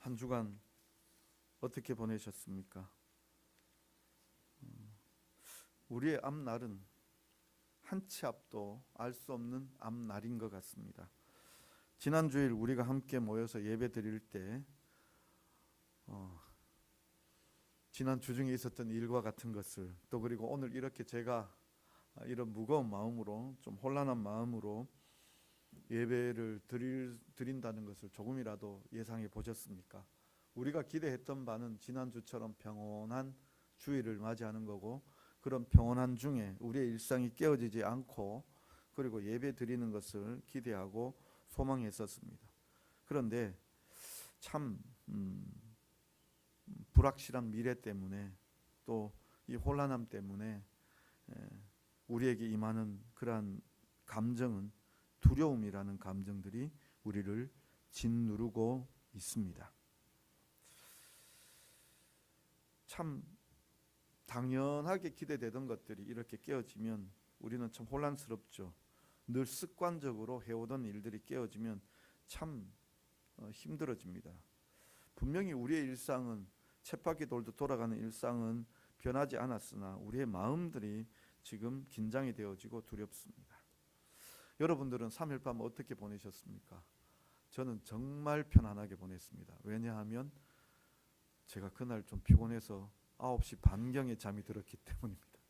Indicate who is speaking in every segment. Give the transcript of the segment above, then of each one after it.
Speaker 1: 한 주간 어떻게 보내셨습니까? 우리의 앞날은 한 치 앞도 알 수 없는 앞날인 것 같습니다. 지난 주일 우리가 함께 모여서 예배 드릴 때 지난 주중에 있었던 일과 같은 것을 또 그리고 오늘 이렇게 제가 이런 무거운 마음으로 좀 혼란한 마음으로 예배를 드린다는 것을 조금이라도 예상해 보셨습니까? 우리가 기대했던 바는 지난주처럼 평온한 주일을 맞이하는 거고, 그런 평온한 중에 우리의 일상이 깨어지지 않고 그리고 예배 드리는 것을 기대하고 소망했었습니다. 그런데 참 불확실한 미래 때문에 또 이 혼란함 때문에 우리에게 임하는 그러한 감정은 두려움이라는 감정들이 우리를 짓누르고 있습니다. 참 당연하게 기대되던 것들이 이렇게 깨어지면 우리는 참 혼란스럽죠. 늘 습관적으로 해오던 일들이 깨어지면 참 힘들어집니다. 분명히 우리의 일상은 쳇바퀴 돌듯 돌아가는 일상은 변하지 않았으나 우리의 마음들이 지금 긴장이 되어지고 두렵습니다. 여러분들은 3일 밤 어떻게 보내셨습니까? 저는 정말 편안하게 보냈습니다. 왜냐하면 제가 그날 좀 피곤해서 9시 반경에 잠이 들었기 때문입니다.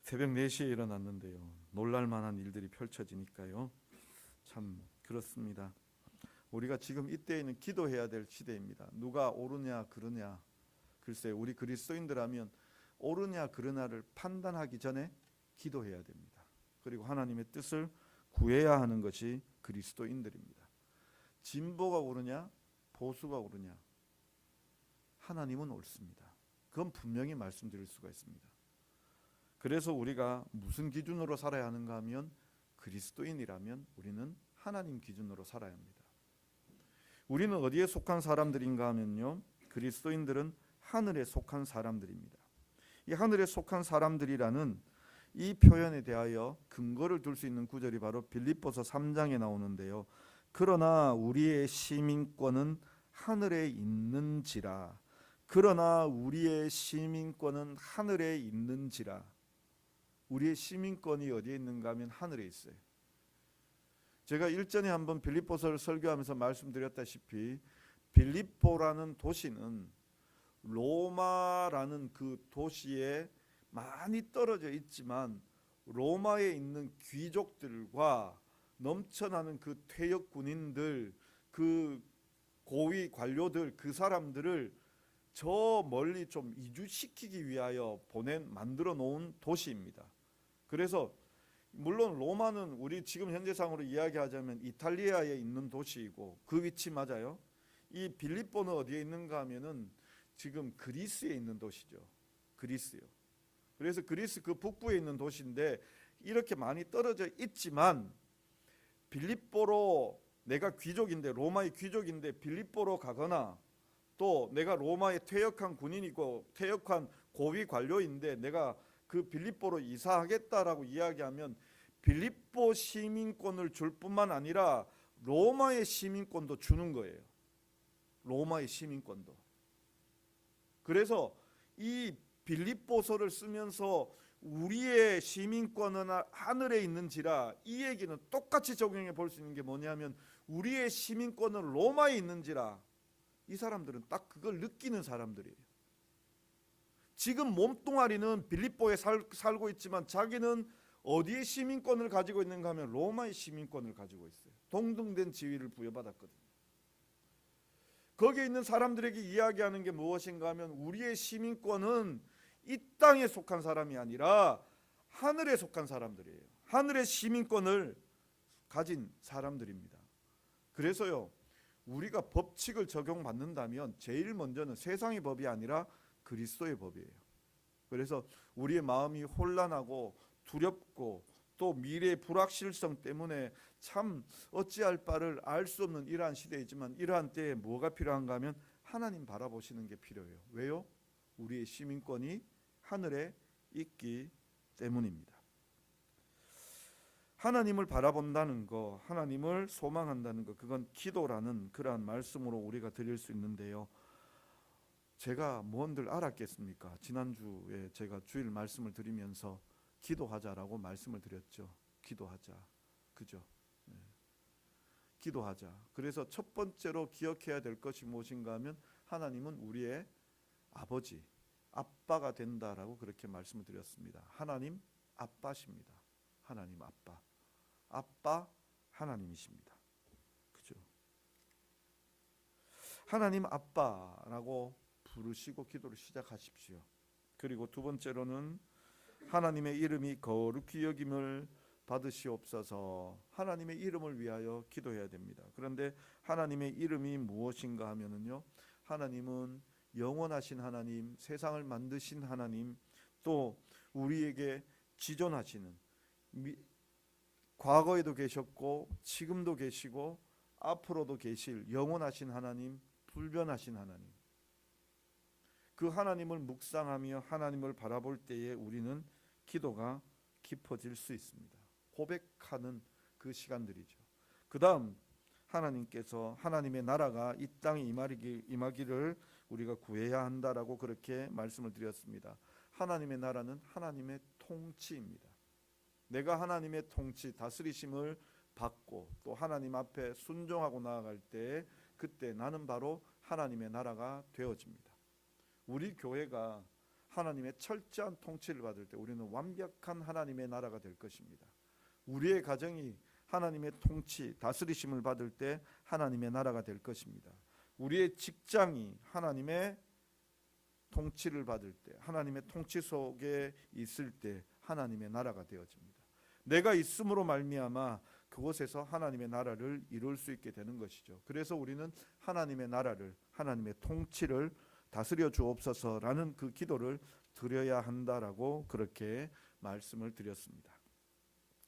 Speaker 1: 새벽 4시에 일어났는데요. 놀랄만한 일들이 펼쳐지니까요. 참 그렇습니다. 우리가 지금 이때에는 기도해야 될 시대입니다. 누가 옳으냐 그르냐, 글쎄 우리 그리스도인들하면 옳으냐 그르냐를 판단하기 전에 기도해야 됩니다. 그리고 하나님의 뜻을 구해야 하는 것이 그리스도인들입니다. 진보가 옳으냐 보수가 옳으냐, 하나님은 옳습니다. 그건 분명히 말씀드릴 수가 있습니다. 그래서 우리가 무슨 기준으로 살아야 하는가 하면 그리스도인이라면 우리는 하나님 기준으로 살아야 합니다. 우리는 어디에 속한 사람들인가 하면요, 그리스도인들은 하늘에 속한 사람들입니다. 이 하늘에 속한 사람들이라는 이 표현에 대하여 근거를 둘 수 있는 구절이 바로 빌립보서 3장에 나오는데요. 그러나 우리의 시민권은 하늘에 있는지라. 그러나 우리의 시민권은 하늘에 있는지라. 우리의 시민권이 어디에 있는가 하면 하늘에 있어요. 제가 일전에 한번 빌립보서를 설교하면서 말씀드렸다시피 빌립보라는 도시는 로마라는 그 도시에 많이 떨어져 있지만 로마에 있는 귀족들과 넘쳐나는 그 퇴역 군인들, 그 고위 관료들, 그 사람들을 저 멀리 좀 이주시키기 위하여 만들어 놓은 도시입니다. 그래서 물론 로마는 우리 지금 현재상으로 이야기하자면 이탈리아에 있는 도시이고 그 위치 맞아요. 이 빌립보는 어디에 있는가 하면은 지금 그리스에 있는 도시죠. 그리스요. 그래서 그리스 그 북부에 있는 도시인데 이렇게 많이 떨어져 있지만 빌립보로 내가 귀족인데, 로마의 귀족인데 빌립보로 가거나 또 내가 로마의 퇴역한 군인이고 퇴역한 고위 관료인데 내가 그 빌립보로 이사하겠다라고 이야기하면 빌립보 시민권을 줄 뿐만 아니라 로마의 시민권도 주는 거예요. 로마의 시민권도. 그래서 이 빌립보서를 쓰면서 우리의 시민권은 하늘에 있는지라, 이 얘기는 똑같이 적용해 볼 수 있는 게 뭐냐면 우리의 시민권은 로마에 있는지라. 이 사람들은 딱 그걸 느끼는 사람들이에요. 지금 몸뚱아리는 빌립보에 살고 있지만 자기는 어디에 시민권을 가지고 있는가 하면 로마의 시민권을 가지고 있어요. 동등된 지위를 부여받았거든요. 거기에 있는 사람들에게 이야기하는 게 무엇인가 하면 우리의 시민권은 이 땅에 속한 사람이 아니라 하늘에 속한 사람들이에요. 하늘의 시민권을 가진 사람들입니다. 그래서요, 우리가 법칙을 적용받는다면 제일 먼저는 세상의 법이 아니라 그리스도의 법이에요. 그래서 우리의 마음이 혼란하고 두렵고 또 미래의 불확실성 때문에 참 어찌할 바를 알 수 없는 이러한 시대이지만 이러한 때에 뭐가 필요한가 하면 하나님 바라보시는 게 필요해요. 왜요? 우리의 시민권이 하늘에 있기 때문입니다. 하나님을 바라본다는 거, 하나님을 소망한다는 거, 그건 기도라는 그러한 말씀으로 우리가 드릴 수 있는데요. 제가 뭔들 알았겠습니까? 지난주에 제가 주일 말씀을 드리면서 기도하자라고 말씀을 드렸죠. 기도하자. 그죠? 네. 기도하자. 그래서 첫 번째로 기억해야 될 것이 무엇인가 하면 하나님은 우리의 아버지, 아빠가 된다라고 그렇게 말씀을 드렸습니다. 하나님 아빠십니다. 하나님 아빠. 아빠 하나님이십니다. 그죠? 하나님 아빠라고 부르시고 기도를 시작하십시오. 그리고 두 번째로는 하나님의 이름이 거룩히 여김을 받으시옵소서. 하나님의 이름을 위하여 기도해야 됩니다. 그런데 하나님의 이름이 무엇인가 하면은요, 하나님은 영원하신 하나님, 세상을 만드신 하나님, 또 우리에게 지존하시는, 과거에도 계셨고 지금도 계시고 앞으로도 계실 영원하신 하나님, 불변하신 하나님, 그 하나님을 묵상하며 하나님을 바라볼 때에 우리는 기도가 깊어질 수 있습니다. 고백하는 그 시간들이죠. 그 다음 하나님께서 하나님의 나라가 이 땅에 임하기를 우리가 구해야 한다라고 그렇게 말씀을 드렸습니다. 하나님의 나라는 하나님의 통치입니다. 내가 하나님의 통치, 다스리심을 받고 또 하나님 앞에 순종하고 나아갈 때 그때 나는 바로 하나님의 나라가 되어집니다. 우리 교회가 하나님의 철저한 통치를 받을 때 우리는 완벽한 하나님의 나라가 될 것입니다. 우리의 가정이 하나님의 통치, 다스리심을 받을 때 하나님의 나라가 될 것입니다. 우리의 직장이 하나님의 통치를 받을 때, 하나님의 통치 속에 있을 때 하나님의 나라가 되어집니다. 내가 있음으로 말미암아 그곳에서 하나님의 나라를 이룰 수 있게 되는 것이죠. 그래서 우리는 하나님의 나라를, 하나님의 통치를 다스려 주옵소서라는 그 기도를 드려야 한다라고 그렇게 말씀을 드렸습니다.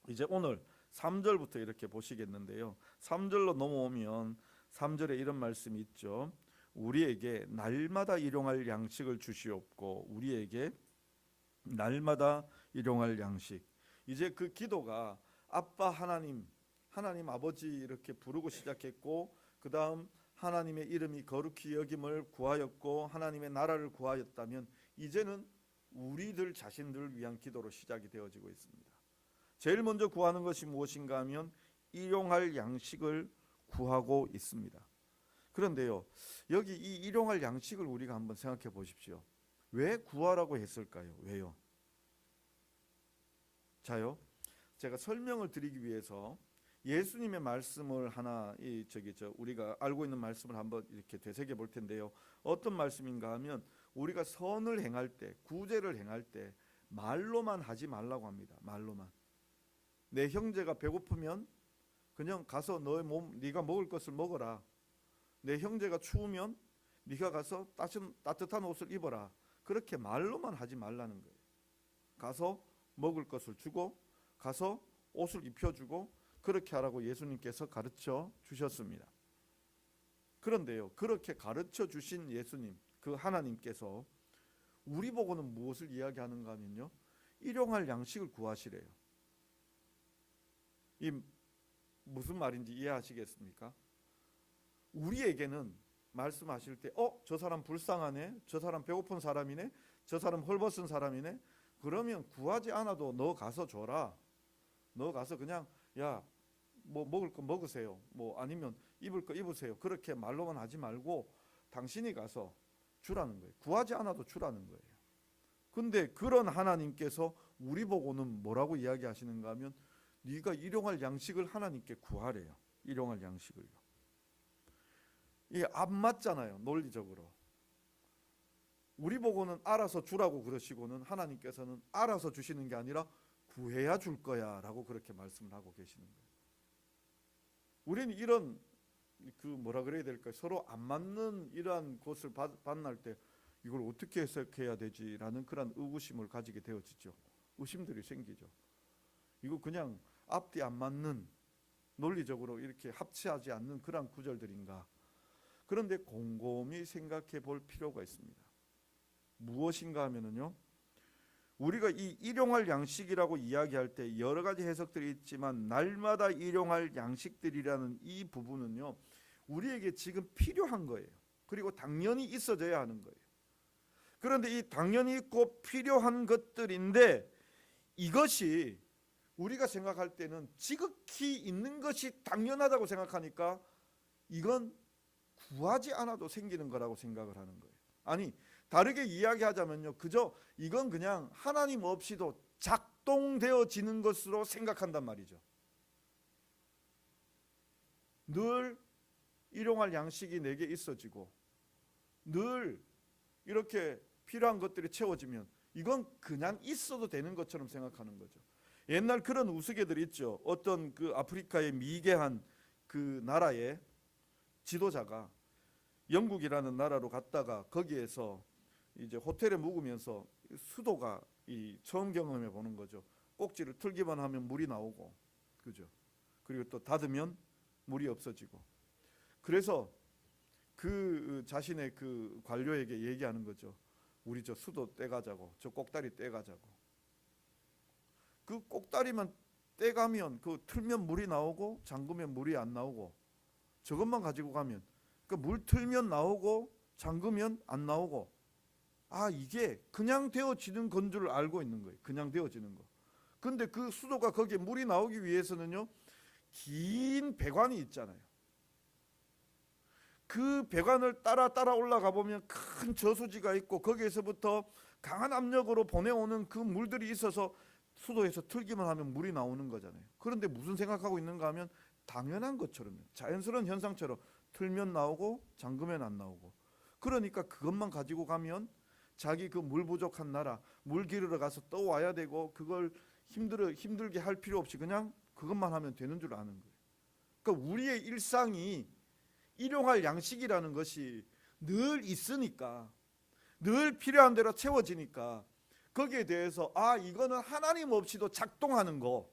Speaker 1: 이제 오늘 3절부터 이렇게 보시겠는데요. 3절로 넘어오면 3절에 이런 말씀이 있죠. 우리에게 날마다 일용할 양식을 주시옵고, 우리에게 날마다 일용할 양식. 이제 그 기도가 아빠 하나님, 하나님 아버지 이렇게 부르고 시작했고, 그 다음 하나님의 이름이 거룩히 여김을 구하였고 하나님의 나라를 구하였다면 이제는 우리들 자신들을 위한 기도로 시작이 되어지고 있습니다. 제일 먼저 구하는 것이 무엇인가 하면 일용할 양식을 구하고 있습니다. 그런데요, 여기 이 일용할 양식을 우리가 한번 생각해 보십시오. 왜 구하라고 했을까요? 왜요? 자요, 제가 설명을 드리기 위해서 예수님의 말씀을 하나 우리가 알고 있는 말씀을 한번 이렇게 되새겨 볼 텐데요. 어떤 말씀인가 하면 우리가 선을 행할 때, 구제를 행할 때 말로만 하지 말라고 합니다. 말로만. 내 형제가 배고프면 그냥 가서 너의 몸, 네가 먹을 것을 먹어라. 내 형제가 추우면 네가 가서 따뜻한 옷을 입어라. 그렇게 말로만 하지 말라는 거예요. 가서 먹을 것을 주고 가서 옷을 입혀주고 그렇게 하라고 예수님께서 가르쳐 주셨습니다. 그런데요, 그렇게 가르쳐 주신 예수님, 그 하나님께서 우리 보고는 무엇을 이야기하는가 하면요, 일용할 양식을 구하시래요. 이 무슨 말인지 이해하시겠습니까? 우리에게는 말씀하실 때 저 사람 불쌍하네, 저 사람 배고픈 사람이네, 저 사람 헐벗은 사람이네, 그러면 구하지 않아도 너 가서 줘라. 너 가서 그냥 야 뭐 먹을 거 먹으세요. 뭐 아니면 입을 거 입으세요. 그렇게 말로만 하지 말고 당신이 가서 주라는 거예요. 구하지 않아도 주라는 거예요. 근데 그런 하나님께서 우리 보고는 뭐라고 이야기하시는가 하면 네가 일용할 양식을 하나님께 구하래요. 일용할 양식을요. 이게 안 맞잖아요, 논리적으로. 우리 보고는 알아서 주라고 그러시고는 하나님께서는 알아서 주시는 게 아니라 구해야 줄 거야 라고 그렇게 말씀을 하고 계시는 거예요. 우리는 이런 뭐라 그래야 될까요? 서로 안 맞는 이러한 것을 만날 때 이걸 어떻게 해석해야 되지라는 그런 의구심을 가지게 되어지죠. 의심들이 생기죠. 이거 그냥 앞뒤 안 맞는, 논리적으로 이렇게 합치하지 않는 그런 구절들인가. 그런데 곰곰이 생각해 볼 필요가 있습니다. 무엇인가 하면은요, 우리가 이 일용할 양식이라고 이야기할 때 여러 가지 해석들이 있지만 날마다 일용할 양식들이라는 이 부분은요, 우리에게 지금 필요한 거예요. 그리고 당연히 있어져야 하는 거예요. 그런데 이 당연히 있고 필요한 것들인데 이것이 우리가 생각할 때는 지극히 있는 것이 당연하다고 생각하니까 이건 구하지 않아도 생기는 거라고 생각을 하는 거예요. 아니, 다르게 이야기하자면요, 그저 이건 그냥 하나님 없이도 작동되어지는 것으로 생각한단 말이죠. 늘 일용할 양식이 내게 있어지고 늘 이렇게 필요한 것들이 채워지면 이건 그냥 있어도 되는 것처럼 생각하는 거죠. 옛날 그런 우스개들 있죠. 어떤 그 아프리카의 미개한 그 나라의 지도자가 영국이라는 나라로 갔다가 거기에서 이제 호텔에 묵으면서 수도가 처음 경험해 보는 거죠. 꼭지를 틀기만 하면 물이 나오고, 그죠? 그리고 또 닫으면 물이 없어지고. 그래서 그 자신의 그 관료에게 얘기하는 거죠. 우리 저 수도 떼가자고, 저 꼭다리 떼가자고. 그 꼭다리만 떼가면 그 틀면 물이 나오고 잠그면 물이 안 나오고, 저것만 가지고 가면 그 물 틀면 나오고 잠그면 안 나오고, 아, 이게 그냥 되어지는 건 줄 알고 있는 거예요. 그냥 되어지는 거. 근데 그 수도가 거기에 물이 나오기 위해서는요, 긴 배관이 있잖아요. 그 배관을 따라 올라가 보면 큰 저수지가 있고 거기에서부터 강한 압력으로 보내오는 그 물들이 있어서 수도에서 틀기만 하면 물이 나오는 거잖아요. 그런데 무슨 생각하고 있는가 하면 당연한 것처럼, 자연스러운 현상처럼 틀면 나오고 잠그면 안 나오고, 그러니까 그것만 가지고 가면 자기 그 물 부족한 나라 물 기르러 가서 떠와야 되고 그걸 힘들게 할 필요 없이 그냥 그것만 하면 되는 줄 아는 거예요. 그러니까 우리의 일상이 일용할 양식이라는 것이 늘 있으니까, 늘 필요한 대로 채워지니까 거기에 대해서 이거는 하나님 없이도 작동하는 거,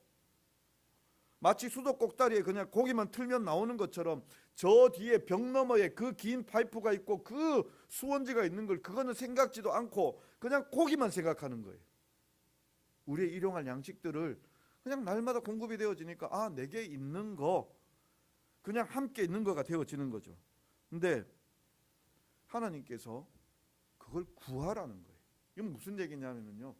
Speaker 1: 마치 수도 꼭다리에 그냥 고기만 틀면 나오는 것처럼 저 뒤에 벽 너머에 그 긴 파이프가 있고 그 수원지가 있는 걸 그거는 생각지도 않고 그냥 고기만 생각하는 거예요. 우리의 일용할 양식들을 그냥 날마다 공급이 되어지니까 내게 있는 거 그냥 함께 있는 거가 되어지는 거죠. 근데 하나님께서 그걸 구하라는 거예요. 이건 무슨 얘기냐면요,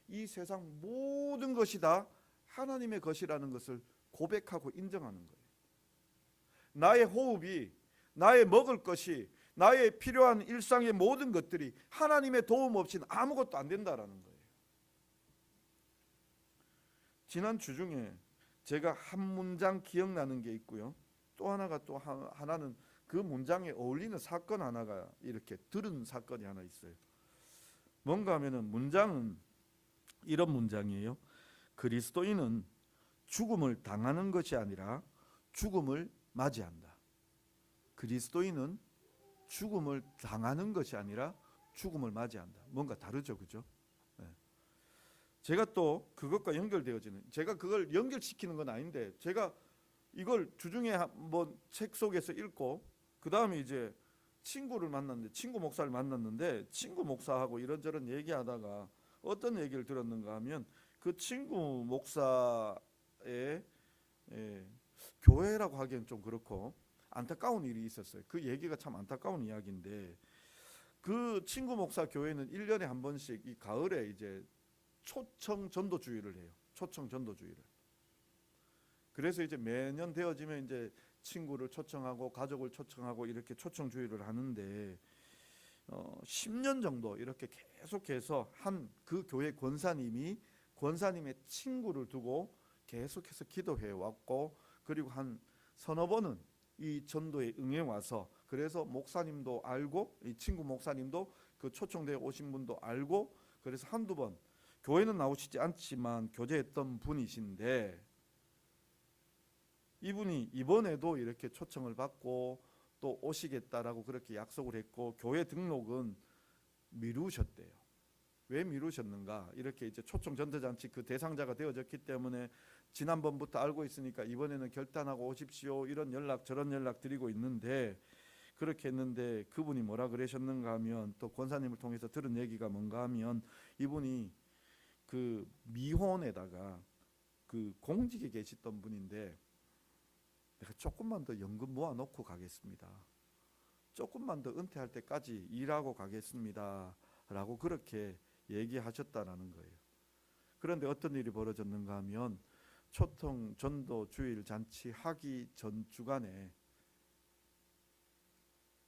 Speaker 1: 이 세상 모든 것이 다 하나님의 것이라는 것을 고백하고 인정하는 거예요. 나의 호흡이, 나의 먹을 것이, 나의 필요한 일상의 모든 것들이 하나님의 도움 없이는 아무것도 안 된다라는 거예요. 지난 주 중에 제가 한 문장 기억나는 게 있고요. 또 하나가 또 하나는 그 문장에 어울리는 사건 하나가 이렇게 들은 사건이 하나 있어요. 뭔가 하면은 문장은 이런 문장이에요. 그리스도인은 죽음을 당하는 것이 아니라 죽음을 맞이한다. 그리스도인은 죽음을 당하는 것이 아니라 죽음을 맞이한다. 뭔가 다르죠, 그죠? 네. 제가 또 그것과 연결되어지는, 제가 그걸 연결시키는 건 아닌데 제가 이걸 주중에 한번 책 속에서 읽고 그 다음에 이제 친구를 만났는데, 친구 목사를 만났는데 친구 목사하고 이런저런 얘기하다가 어떤 얘기를 들었는가 하면 그 친구 목사의 교회라고 하기엔 좀 그렇고 안타까운 일이 있었어요. 그 얘기가 참 안타까운 이야기인데, 그 친구 목사 교회는 1년에 한 번씩 이 가을에 이제 초청 전도주의를 해요. 초청 전도주의를. 그래서 이제 매년 되어지면 이제 친구를 초청하고 가족을 초청하고 이렇게 초청주의를 하는데 10년 정도 이렇게 계속해서 한 그 교회 권사님의 친구를 두고 계속해서 기도해 왔고, 그리고 한 서너 번은 이 전도에 응해 와서, 그래서 목사님도 알고 이 친구 목사님도 그 초청되어 오신 분도 알고, 그래서 한두 번 교회는 나오시지 않지만 교제했던 분이신데, 이분이 이번에도 이렇게 초청을 받고 또 오시겠다라고 그렇게 약속을 했고 교회 등록은 미루셨대요. 왜 미루셨는가? 이렇게 이제 초청 전도잔치 그 대상자가 되어졌기 때문에 지난번부터 알고 있으니까 이번에는 결단하고 오십시오, 이런 연락 저런 연락 드리고 있는데, 그렇게 했는데 그분이 뭐라 그러셨는가 하면, 또 권사님을 통해서 들은 얘기가 뭔가 하면, 이분이 그 미혼에다가 그 공직에 계시던 분인데 내가 조금만 더 연금 모아놓고 가겠습니다. 조금만 더 은퇴할 때까지 일하고 가겠습니다. 라고 그렇게 얘기하셨다라는 거예요. 그런데 어떤 일이 벌어졌는가 하면 초통 전도 주일 잔치 하기 전 주간에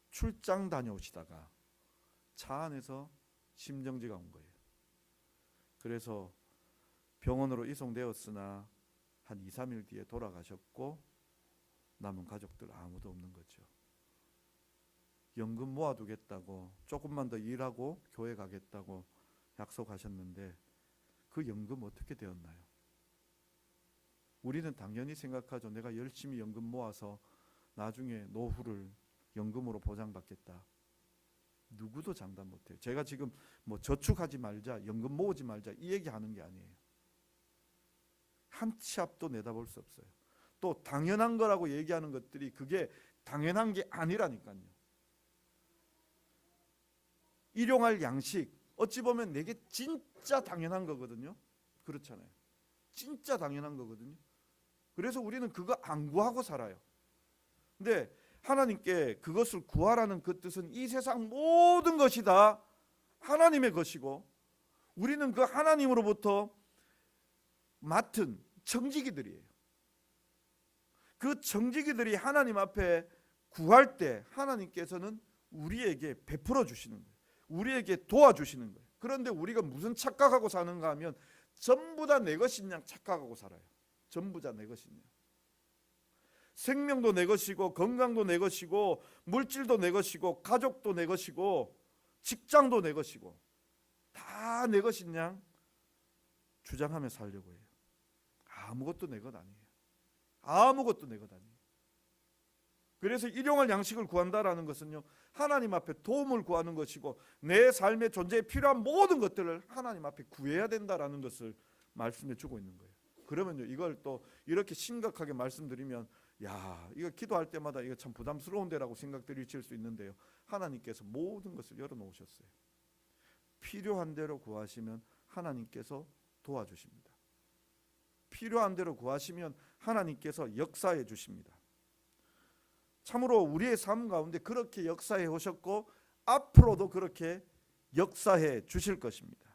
Speaker 1: 출장 다녀오시다가 차 안에서 심정지가 온 거예요. 그래서 병원으로 이송되었으나 한 2, 3일 뒤에 돌아가셨고 남은 가족들 아무도 없는 거죠. 연금 모아두겠다고 조금만 더 일하고 교회 가겠다고 약속하셨는데 그 연금 어떻게 되었나요? 우리는 당연히 생각하죠. 내가 열심히 연금 모아서 나중에 노후를 연금으로 보장받겠다. 누구도 장담 못해요. 제가 지금 뭐 저축하지 말자, 연금 모으지 말자 이 얘기하는 게 아니에요. 한 치 앞도 내다볼 수 없어요. 또 당연한 거라고 얘기하는 것들이 그게 당연한 게 아니라니까요. 일용할 양식 어찌 보면 내게 진짜 당연한 거거든요. 그렇잖아요. 진짜 당연한 거거든요. 그래서 우리는 그거 안 구하고 살아요. 근데 하나님께 그것을 구하라는 그 뜻은 이 세상 모든 것이 다 하나님의 것이고 우리는 그 하나님으로부터 맡은 청지기들이에요. 그 청지기들이 하나님 앞에 구할 때 하나님께서는 우리에게 베풀어 주시는 거예요. 우리에게 도와주시는 거예요. 그런데 우리가 무슨 착각하고 사는가 하면 전부 다 내 것인 양 착각하고 살아요. 전부 다 내 것인 양. 생명도 내 것이고 건강도 내 것이고 물질도 내 것이고 가족도 내 것이고 직장도 내 것이고 다 내 것인 양 주장하며 살려고 해요. 아무것도 내 것 아니에요. 아무것도 내 것 아니에요. 그래서 일용할 양식을 구한다라는 것은요 하나님 앞에 도움을 구하는 것이고 내 삶의 존재에 필요한 모든 것들을 하나님 앞에 구해야 된다라는 것을 말씀해 주고 있는 거예요. 그러면요 이걸 또 이렇게 심각하게 말씀드리면 야 이거 기도할 때마다 이거 참 부담스러운데라고 생각들이 칠 수 있는데요. 하나님께서 모든 것을 열어놓으셨어요. 필요한 대로 구하시면 하나님께서 도와주십니다. 필요한 대로 구하시면 하나님께서 역사해 주십니다. 참으로 우리의 삶 가운데 그렇게 역사해 오셨고 앞으로도 그렇게 역사해 주실 것입니다.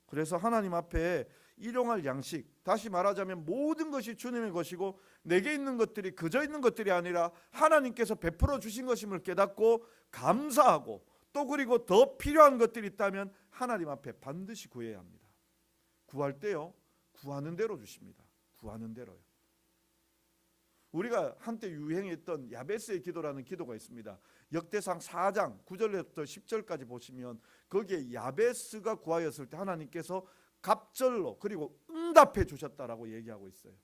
Speaker 1: 그래서 하나님 앞에 일용할 양식, 다시 말하자면 모든 것이 주님의 것이고 내게 있는 것들이 그저 있는 것들이 아니라 하나님께서 베풀어 주신 것임을 깨닫고 감사하고 또 그리고 더 필요한 것들이 있다면 하나님 앞에 반드시 구해야 합니다. 구할 때요 구하는 대로 주십니다. 구하는 대로요. 우리가 한때 유행했던 야베스의 기도라는 기도가 있습니다. 역대상 4장 9절부터 10절까지 보시면 거기에 야베스가 구하였을 때 하나님께서 갑절로 그리고 응답해 주셨다라고 얘기하고 있어요.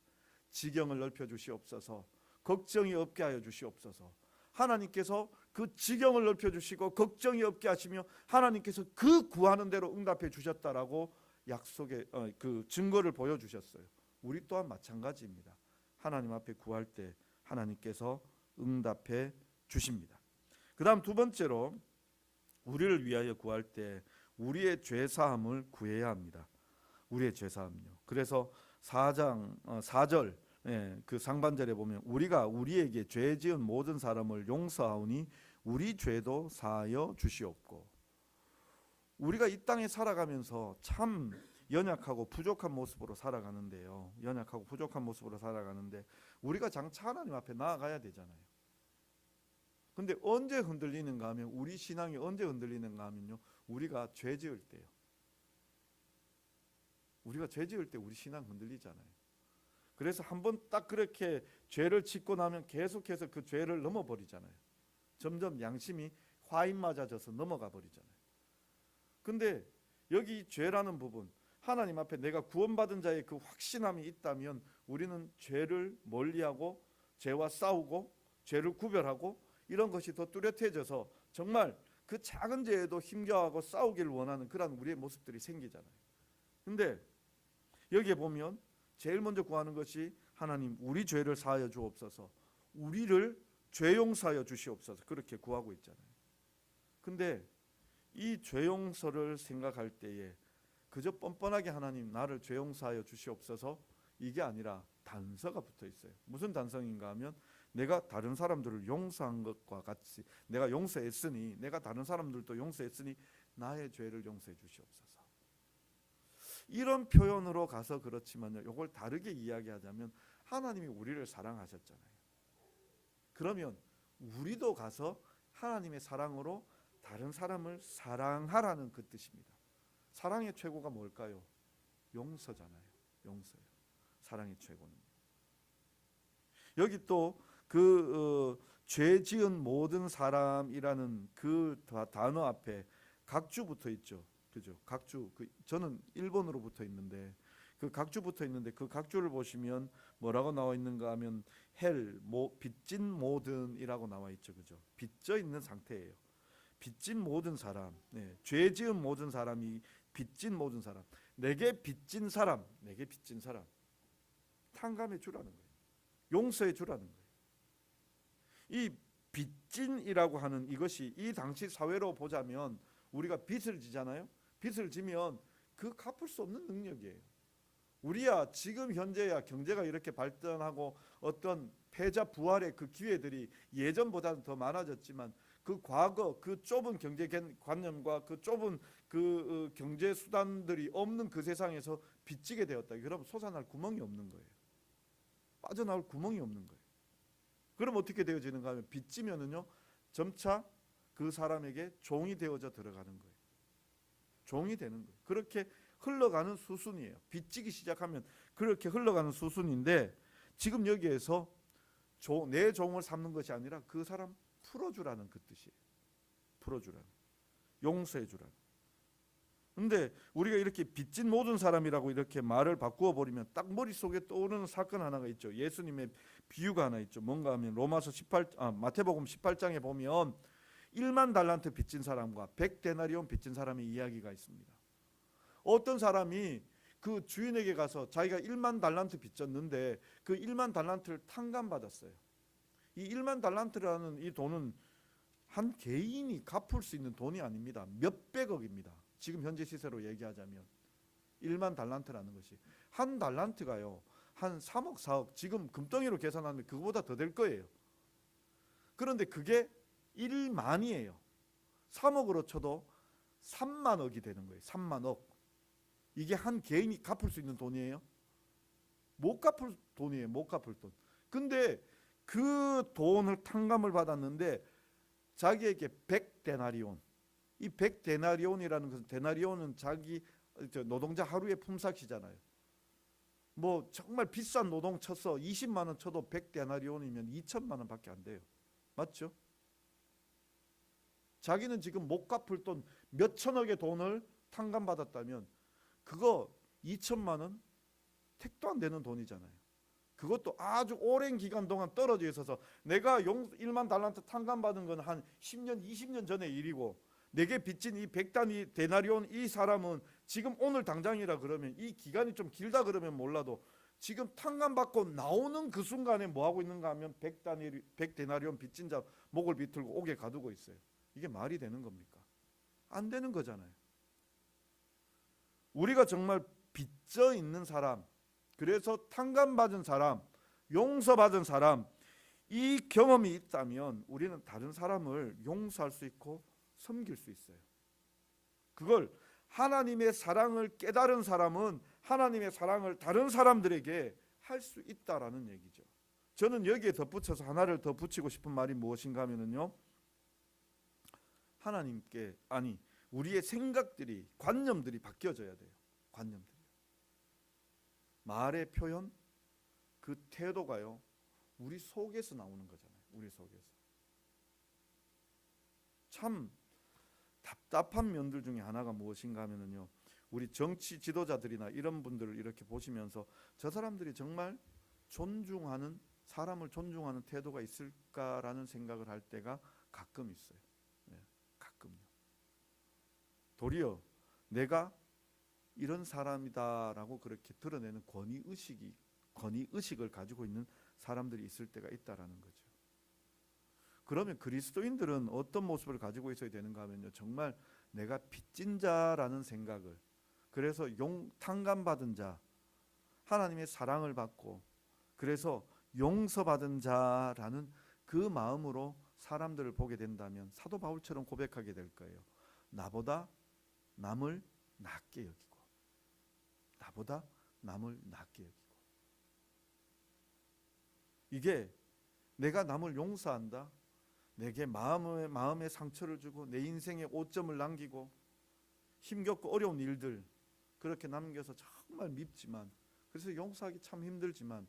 Speaker 1: 지경을 넓혀 주시옵소서. 걱정이 없게 하여 주시옵소서. 하나님께서 그 지경을 넓혀 주시고 걱정이 없게 하시며 하나님께서 그 구하는 대로 응답해 주셨다라고 약속의 그 증거를 보여주셨어요. 우리 또한 마찬가지입니다. 하나님 앞에 구할 때 하나님께서 응답해 주십니다. 그 다음 두 번째로 우리를 위하여 구할 때 우리의 죄사함을 구해야 합니다. 우리의 죄사함요. 그래서 4장 4절 그 상반절에 보면 우리가 우리에게 죄 지은 모든 사람을 용서하오니 우리 죄도 사하여 주시옵고. 우리가 이 땅에 살아가면서 참 연약하고 부족한 모습으로 살아가는데요. 연약하고 부족한 모습으로 살아가는데 우리가 장차 하나님 앞에 나아가야 되잖아요. 근데 언제 흔들리는가 하면 우리 신앙이 언제 흔들리는가 하면요. 우리가 죄 지을 때요. 우리가 죄 지을 때 우리 신앙 흔들리잖아요. 그래서 한번 딱 그렇게 죄를 짓고 나면 계속해서 그 죄를 넘어버리잖아요. 점점 양심이 화인 맞아져서 넘어가 버리잖아요. 근데 여기 죄라는 부분 하나님 앞에 내가 구원받은 자의 그 확신함이 있다면 우리는 죄를 멀리하고 죄와 싸우고 죄를 구별하고 이런 것이 더 뚜렷해져서 정말 그 작은 죄에도 힘겨워하고 싸우기를 원하는 그런 우리의 모습들이 생기잖아요. 근데 여기에 보면 제일 먼저 구하는 것이 하나님 우리 죄를 사하여 주옵소서. 우리를 죄 용서하여 주시옵소서. 그렇게 구하고 있잖아요. 근데 이 죄 용서를 생각할 때에 그저 뻔뻔하게 하나님 나를 죄 용서하여 주시옵소서 이게 아니라 단서가 붙어 있어요. 무슨 단서인가 하면 내가 다른 사람들을 용서한 것과 같이 내가 용서했으니 내가 다른 사람들도 용서했으니 나의 죄를 용서해 주시옵소서. 이런 표현으로 가서 그렇지만요. 이걸 다르게 이야기하자면 하나님이 우리를 사랑하셨잖아요. 그러면 우리도 가서 하나님의 사랑으로 다른 사람을 사랑하라는 그 뜻입니다. 사랑의 최고가 뭘까요? 용서잖아요. 용서요. 사랑의 최고는. 여기 또 죄 지은 모든 사람이라는 그 단어 앞에 각주 붙어 있죠. 그죠? 각주. 저는 일본어로 붙어 있는데 그 각주 붙어 있는데 그 각주를 보시면 뭐라고 나와 있는가 하면 빚진 모든이라고 나와 있죠. 그죠? 빚져 있는 상태예요. 빚진 모든 사람, 죄 지은 모든 사람이 빚진 모든 사람, 내게 빚진 사람, 탕감해 주라는 거예요. 용서해 주라는 거예요. 이 빚진이라고 하는 이것이 이 당시 사회로 보자면 우리가 빚을 지잖아요. 빚을 지면 그 갚을 수 없는 능력이에요. 우리야 지금 현재야 경제가 이렇게 발전하고 어떤 패자 부활의 그 기회들이 예전보다는 더 많아졌지만 그 과거 그 좁은 경제 관념과 그 좁은 그 경제 수단들이 없는 그 세상에서 빚지게 되었다. 그럼 솟아날 구멍이 없는 거예요. 빠져나올 구멍이 없는 거예요. 그럼 어떻게 되어지는가 하면 빚지면은요 점차 그 사람에게 종이 되어져 들어가는 거예요. 종이 되는 거예요. 그렇게 흘러가는 수순이에요. 빚지기 시작하면 그렇게 흘러가는 수순인데 지금 여기에서 내 종을 삼는 것이 아니라 그 사람 풀어주라는 그 뜻이에요. 풀어주라는, 용서해주라는. 근데 우리가 이렇게 빚진 모든 사람이라고 이렇게 말을 바꾸어 버리면 딱 머릿속에 떠오르는 사건 하나가 있죠. 예수님의 비유가 하나 있죠. 뭔가 하면 마태복음 18장에 보면 1만 달란트 빚진 사람과 100데나리온 빚진 사람의 이야기가 있습니다. 어떤 사람이 그 주인에게 가서 자기가 1만 달란트 빚졌는데 그 1만 달란트를 탕감받았어요. 이 1만 달란트라는 이 돈은 한 개인이 갚을 수 있는 돈이 아닙니다. 몇백억입니다. 지금 현재 시세로 얘기하자면 1만 달란트라는 것이 한 달란트가요 한 3억 4억 지금 금덩이로 계산하면 그거보다 더 될 거예요. 그런데 그게 1만이에요. 3억으로 쳐도 3만억이 되는 거예요. 3만억. 이게 한 개인이 갚을 수 있는 돈이에요? 못 갚을 돈이에요. 못 갚을 돈. 근데 그 돈을 탕감을 받았는데 자기에게 100데나리온. 이 100데나리온이라는 것은 데나리온은 자기 노동자 하루의 품삯이잖아요. 뭐 정말 비싼 노동 쳐서 20만 원 쳐도 100데나리온이면 2천만 원밖에 안 돼요. 맞죠? 자기는 지금 못 갚을 돈 몇 천억의 돈을 탕감받았다면 그거 2천만 원 택도 안 되는 돈이잖아요. 그것도 아주 오랜 기간 동안 떨어져 있어서 내가 1만 달란트 탕감받은 건 한 10년 20년 전의 일이고 내게 빚진 이 100데나리온 이 사람은 지금 오늘 당장이라 그러면 이 기간이 좀 길다 그러면 몰라도 지금 탕감받고 나오는 그 순간에 뭐 하고 있는가 하면 100데나리온 빚진 자 목을 비틀고 옥에 가두고 있어요. 이게 말이 되는 겁니까? 안 되는 거잖아요. 우리가 정말 빚져 있는 사람, 그래서 탕감받은 사람, 용서받은 사람, 이 경험이 있다면 우리는 다른 사람을 용서할 수 있고 섬길 수 있어요. 그걸 하나님의 사랑을 깨달은 사람은 하나님의 사랑을 다른 사람들에게 할 수 있다라는 얘기죠. 저는 여기에 덧붙여서 하나를 더 붙이고 싶은 말이 무엇인가 하면요. 하나님께 우리의 생각들이 관념들이 바뀌어져야 돼요. 관념들이. 말의 표현 그 태도가요. 우리 속에서 나오는 거잖아요. 우리 속에서. 참 답답한 면들 중에 하나가 무엇인가 하면요. 우리 정치 지도자들이나 이런 분들을 이렇게 보시면서 저 사람들이 정말 사람을 존중하는 태도가 있을까라는 생각을 할 때가 가끔 있어요. 가끔요. 도리어 내가 이런 사람이다라고 그렇게 드러내는 권위의식을 가지고 있는 사람들이 있을 때가 있다라는 거죠. 그러면 그리스도인들은 어떤 모습을 가지고 있어야 되는가 하면요. 정말 내가 빚진 자라는 생각을 그래서 탕감받은 자, 하나님의 사랑을 받고 그래서 용서받은 자라는 그 마음으로 사람들을 보게 된다면 사도 바울처럼 고백하게 될 거예요. 나보다 남을 낮게 여기고, 나보다 남을 낮게 여기고. 이게 내가 남을 용서한다, 내게 마음에 상처를 주고 내 인생에 오점을 남기고 힘겹고 어려운 일들 그렇게 남겨서 정말 밉지만, 그래서 용서하기 참 힘들지만,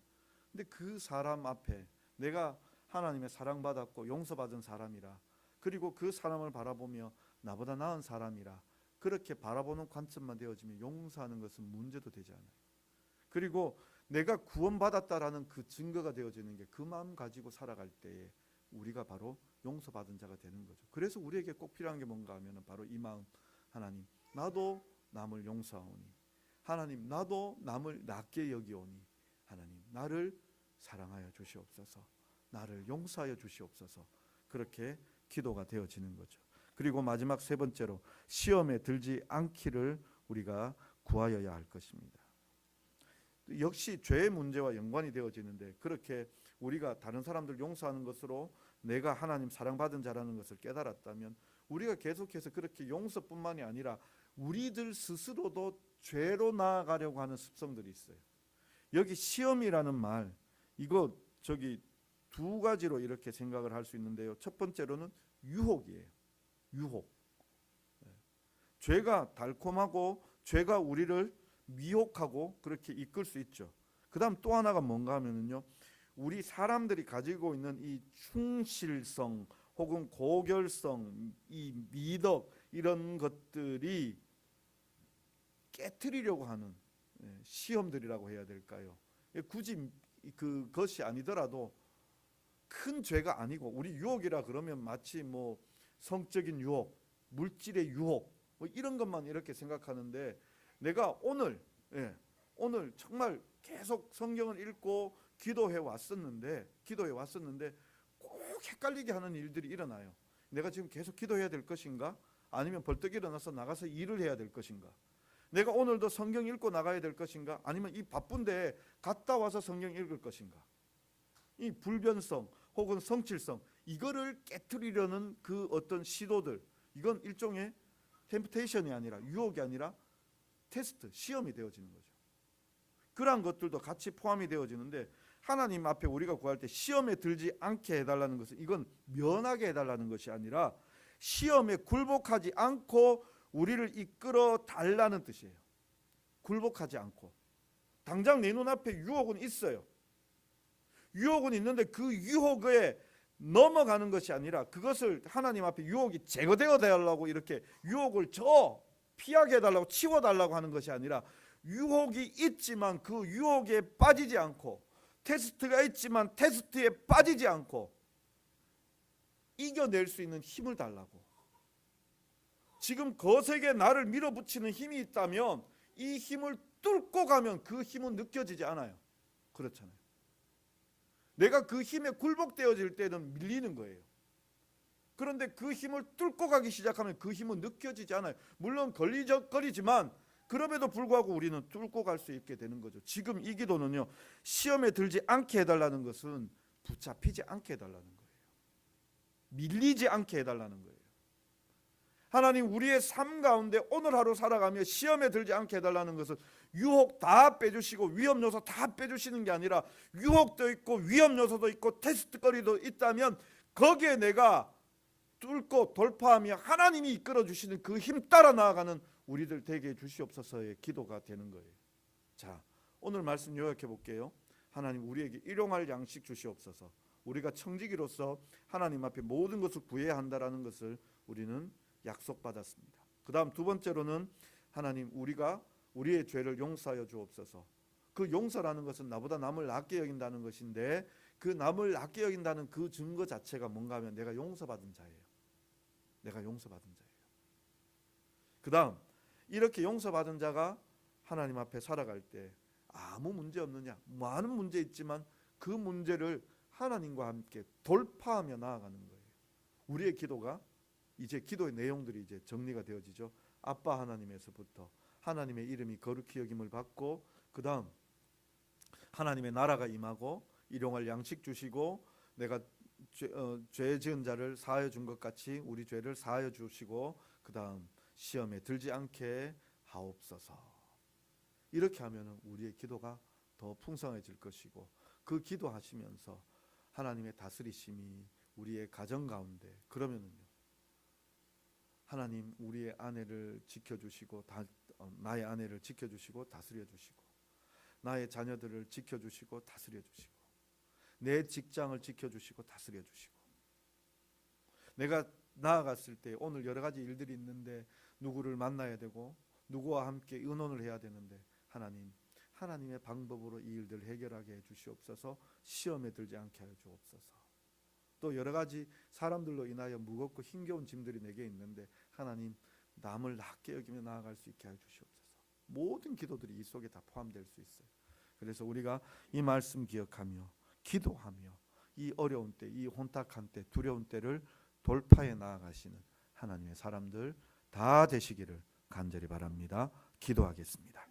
Speaker 1: 근데 그 사람 앞에 내가 하나님의 사랑받았고 용서받은 사람이라, 그리고 그 사람을 바라보며 나보다 나은 사람이라 그렇게 바라보는 관점만 되어지면 용서하는 것은 문제도 되지 않아요. 그리고 내가 구원받았다라는 그 증거가 되어지는 게 그 마음 가지고 살아갈 때에 우리가 바로 용서받은 자가 되는 거죠. 그래서 우리에게 꼭 필요한 게 뭔가 하면 바로 이 마음, 하나님 나도 남을 용서하오니, 하나님 나도 남을 낮게 여기오니, 하나님 나를 사랑하여 주시옵소서, 나를 용서하여 주시옵소서, 그렇게 기도가 되어지는 거죠. 그리고 마지막 세 번째로 시험에 들지 않기를 우리가 구하여야 할 것입니다. 역시 죄의 문제와 연관이 되어지는데, 그렇게 우리가 다른 사람들 용서하는 것으로 내가 하나님 사랑받은 자라는 것을 깨달았다면 우리가 계속해서 그렇게 용서뿐만이 아니라 우리들 스스로도 죄로 나아가려고 하는 습성들이 있어요. 여기 시험이라는 말, 이거 두 가지로 이렇게 생각을 할 수 있는데요. 첫 번째로는 유혹이에요. 유혹. 죄가 달콤하고 죄가 우리를 미혹하고 그렇게 이끌 수 있죠. 그 다음 또 하나가 뭔가 하면은요, 우리 사람들이 가지고 있는 이 충실성 혹은 고결성, 이 미덕, 이런 것들이 깨트리려고 하는 시험들이라고 해야 될까요? 굳이 그것이 아니더라도 큰 죄가 아니고, 우리 유혹이라 그러면 마치 뭐 성적인 유혹, 물질의 유혹 뭐 이런 것만 이렇게 생각하는데, 내가 오늘 정말 계속 성경을 읽고 기도해 왔었는데 꼭 헷갈리게 하는 일들이 일어나요. 내가 지금 계속 기도해야 될 것인가? 아니면 벌떡 일어나서 나가서 일을 해야 될 것인가? 내가 오늘도 성경 읽고 나가야 될 것인가? 아니면 이 바쁜데 갔다 와서 성경 읽을 것인가? 이 불변성 혹은 성실성, 이거를 깨트리려는 그 어떤 시도들, 이건 일종의 템프테이션이 아니라, 유혹이 아니라 테스트, 시험이 되어지는 거죠. 그러한 것들도 같이 포함이 되어지는데, 하나님 앞에 우리가 구할 때 시험에 들지 않게 해달라는 것은 이건 면하게 해달라는 것이 아니라 시험에 굴복하지 않고 우리를 이끌어 달라는 뜻이에요. 굴복하지 않고. 당장 내 눈앞에 유혹은 있어요. 유혹은 있는데 그 유혹에 넘어가는 것이 아니라, 그것을 하나님 앞에 유혹이 제거되어 달라고 이렇게 유혹을 피하게 해달라고, 치워달라고 하는 것이 아니라, 유혹이 있지만 그 유혹에 빠지지 않고, 테스트가 있지만 테스트에 빠지지 않고 이겨낼 수 있는 힘을 달라고. 지금 거세게 나를 밀어붙이는 힘이 있다면 이 힘을 뚫고 가면 그 힘은 느껴지지 않아요. 그렇잖아요. 내가 그 힘에 굴복되어질 때는 밀리는 거예요. 그런데 그 힘을 뚫고 가기 시작하면 그 힘은 느껴지지 않아요. 물론 걸리적거리지만 그럼에도 불구하고 우리는 뚫고 갈 수 있게 되는 거죠. 지금 이 기도는요, 시험에 들지 않게 해달라는 것은 붙잡히지 않게 해달라는 거예요. 밀리지 않게 해달라는 거예요. 하나님, 우리의 삶 가운데 오늘 하루 살아가며 시험에 들지 않게 해달라는 것은 유혹 다 빼주시고 위험 요소 다 빼주시는 게 아니라, 유혹도 있고 위험 요소도 있고 테스트거리도 있다면 거기에 내가 뚫고 돌파하며 하나님이 이끌어 주시는 그 힘 따라 나아가는 우리들 되게 해주시옵소서의 기도가 되는 거예요. 자, 오늘 말씀 요약해 볼게요. 하나님, 우리에게 일용할 양식 주시옵소서. 우리가 청지기로서 하나님 앞에 모든 것을 구해야 한다라는 것을 우리는 약속받았습니다. 그 다음 두 번째로는, 하나님, 우리가 우리의 죄를 용서하여 주옵소서. 그 용서라는 것은 나보다 남을 낮게 여긴다는 것인데, 그 남을 낮게 여긴다는 그 증거 자체가 뭔가 하면 내가 용서받은 자예요. 내가 용서받은 자예요. 그 다음, 이렇게 용서받은 자가 하나님 앞에 살아갈 때 아무 문제 없느냐? 많은 문제 있지만 그 문제를 하나님과 함께 돌파하며 나아가는 거예요. 우리의 기도가 이제 기도의 내용들이 이제 정리가 되어지죠. 아빠 하나님에서부터 하나님의 이름이 거룩히 여김을 받고, 그 다음 하나님의 나라가 임하고 일용할 양식 주시고, 내가 죄 지은 자를 사하여 준 것 같이 우리 죄를 사하여 주시고, 그 다음 시험에 들지 않게 하옵소서. 이렇게 하면 우리의 기도가 더 풍성해질 것이고, 그 기도하시면서 하나님의 다스리심이 우리의 가정 가운데, 그러면은요, 하나님 우리의 아내를 지켜주시고, 나의 아내를 지켜주시고 다스려 주시고, 나의 자녀들을 지켜주시고 다스려 주시고, 내 직장을 지켜주시고 다스려 주시고, 내가 나아갔을 때 오늘 여러 가지 일들이 있는데 누구를 만나야 되고 누구와 함께 의논을 해야 되는데, 하나님의 방법으로 이 일들을 해결하게 해 주시옵소서. 시험에 들지 않게 하여 주옵소서. 또 여러 가지 사람들로 인하여 무겁고 힘겨운 짐들이 내게 있는데, 하나님 남을 낮게 여기며 나아갈 수 있게 하여 주시옵소서. 모든 기도들이 이 속에 다 포함될 수 있어요. 그래서 우리가 이 말씀 기억하며 기도하며 이 어려운 때, 이 혼탁한 때, 두려운 때를 돌파해 나아가시는 하나님의 사람들 다 되시기를 간절히 바랍니다. 기도하겠습니다.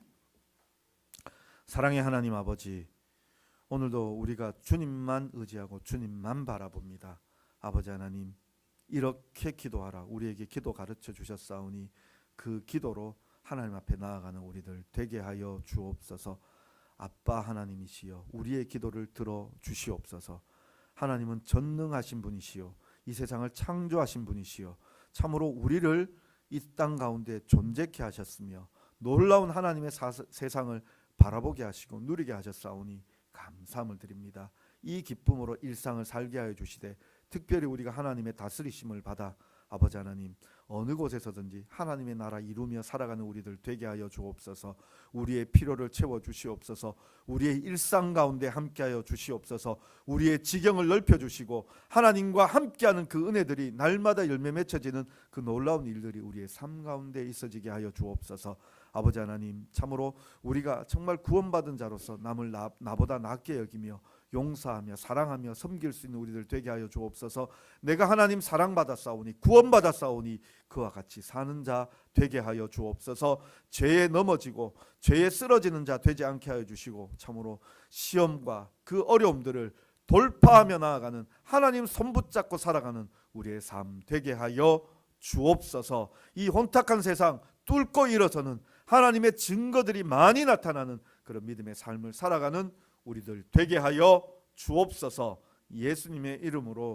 Speaker 1: 사랑의 하나님 아버지, 오늘도 우리가 주님만 의지하고 주님만 바라봅니다. 아버지 하나님, 이렇게 기도하라 우리에게 기도 가르쳐 주셨사오니 그 기도로 하나님 앞에 나아가는 우리들 되게 하여 주옵소서. 아빠 하나님이시여, 우리의 기도를 들어 주시옵소서. 하나님은 전능하신 분이시여, 이 세상을 창조하신 분이시여, 참으로 우리를 이 땅 가운데 존재케 하셨으며 놀라운 하나님의 세상을 바라보게 하시고 누리게 하셨사오니 감사함을 드립니다. 이 기쁨으로 일상을 살게 하여 주시되, 특별히 우리가 하나님의 다스리심을 받아 아버지 하나님 어느 곳에서든지 하나님의 나라 이루며 살아가는 우리들 되게 하여 주옵소서. 우리의 필요를 채워 주시옵소서. 우리의 일상 가운데 함께하여 주시옵소서. 우리의 지경을 넓혀 주시고 하나님과 함께하는 그 은혜들이 날마다 열매 맺혀지는 그 놀라운 일들이 우리의 삶 가운데 있어지게 하여 주옵소서. 아버지 하나님, 참으로 우리가 정말 구원받은 자로서 남을 나보다 낫게 여기며 용서하며 사랑하며 섬길 수 있는 우리들 되게 하여 주옵소서. 내가 하나님 사랑받았사오니 구원받았사오니 그와 같이 사는 자 되게 하여 주옵소서. 죄에 넘어지고 죄에 쓰러지는 자 되지 않게 하여 주시고, 참으로 시험과 그 어려움들을 돌파하며 나아가는 하나님 손 붙잡고 살아가는 우리의 삶 되게 하여 주옵소서. 이 혼탁한 세상 뚫고 일어서는 하나님의 증거들이 많이 나타나는 그런 믿음의 삶을 살아가는 우리들 되게 하여 주옵소서. 예수님의 이름으로